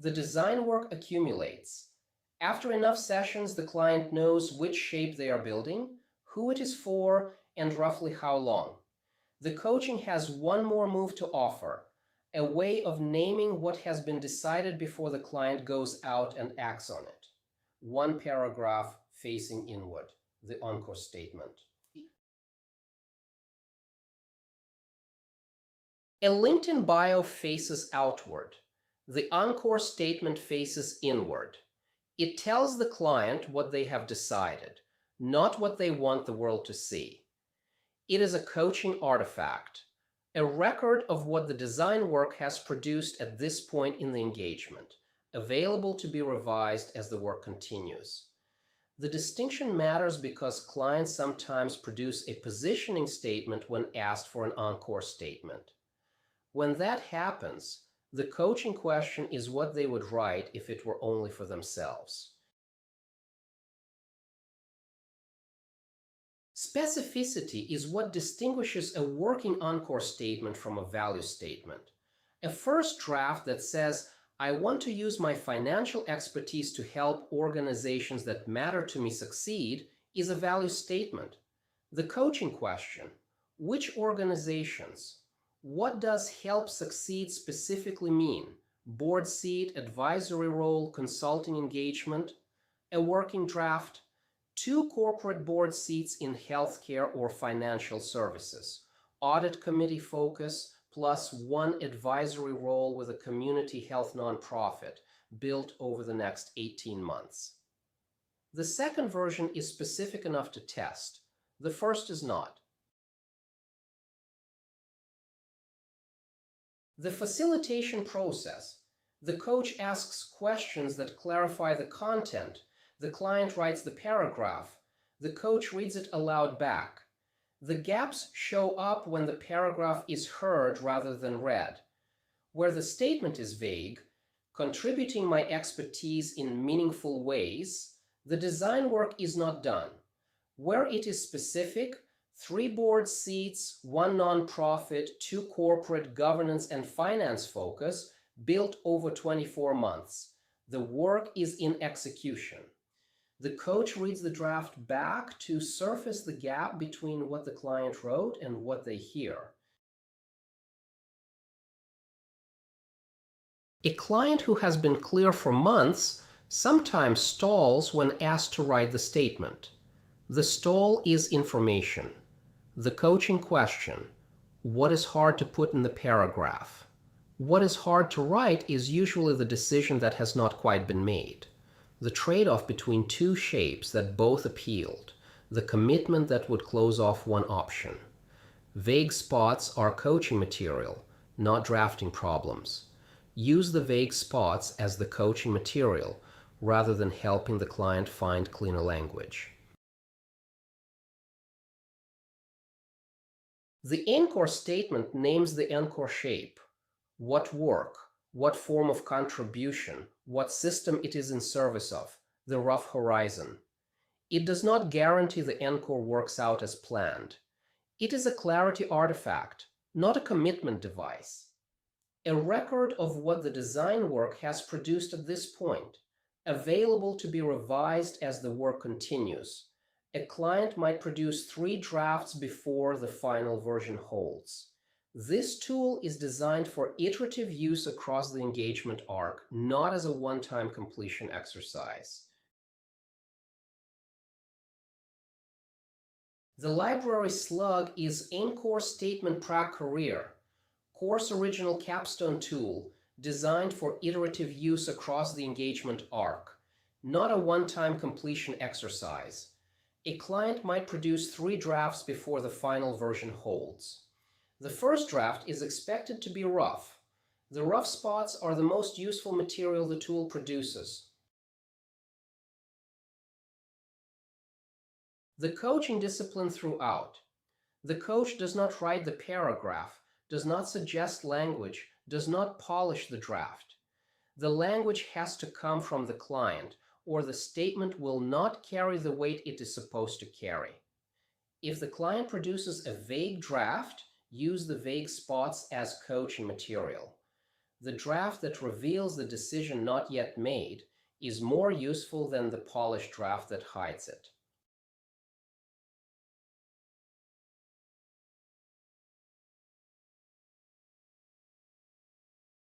The design work accumulates. After enough sessions, the client knows which shape they are building, who it is for, and roughly how long. The coaching has one more move to offer, a way of naming what has been decided before the client goes out and acts on it. One paragraph facing inward, the encore statement. A LinkedIn bio faces outward. The encore statement faces inward. It tells the client what they have decided, not what they want the world to see. It is a coaching artifact, a record of what the design work has produced at this point in the engagement, available to be revised as the work continues. The distinction matters because clients sometimes produce a positioning statement when asked for an encore statement. When that happens, the coaching question is what they would write if it were only for themselves. Specificity is what distinguishes a working encore statement from a value statement. A first draft that says, I want to use my financial expertise to help organizations that matter to me succeed, is a value statement. The coaching question, which organizations? What does help succeed specifically mean? Board seat, advisory role, consulting engagement? A working draft, 2 corporate board seats in healthcare or financial services, audit committee focus, plus 1 advisory role with a community health nonprofit built over the next 18 months. The second version is specific enough to test. The first is not. The facilitation process. The coach asks questions that clarify the content. The client writes the paragraph. The coach reads it aloud back. The gaps show up when the paragraph is heard rather than read. Where the statement is vague, contributing my expertise in meaningful ways, the design work is not done. Where it is specific, 3 board seats, 1 nonprofit, 2 corporate governance and finance focus, built over 24 months. The work is in execution. The coach reads the draft back to surface the gap between what the client wrote and what they hear. A client who has been clear for months sometimes stalls when asked to write the statement. The stall is information. The coaching question, what is hard to put in the paragraph? What is hard to write is usually the decision that has not quite been made. The trade-off between 2 shapes that both appealed, the commitment that would close off one option. Vague spots are coaching material, not drafting problems. Use the vague spots as the coaching material rather than helping the client find cleaner language. The encore statement names the encore shape, what work, what form of contribution, what system it is in service of, the rough horizon. It does not guarantee the encore works out as planned. It is a clarity artifact, not a commitment device. A record of what the design work has produced at this point, available to be revised as the work continues. A client might produce 3 drafts before the final version holds. This tool is designed for iterative use across the engagement arc, not as a one-time completion exercise. The library Slug is encore-statement-prac-career, course original Capstone tool designed for iterative use across the engagement arc, not a one-time completion exercise. A client might produce 3 drafts before the final version holds. The first draft is expected to be rough. The rough spots are the most useful material the tool produces. The coaching discipline throughout. The coach does not write the paragraph, does not suggest language, does not polish the draft. The language has to come from the client, or the statement will not carry the weight it is supposed to carry. If the client produces a vague draft, use the vague spots as coaching material. the draft that reveals the decision not yet made is more useful than the polished draft that hides it.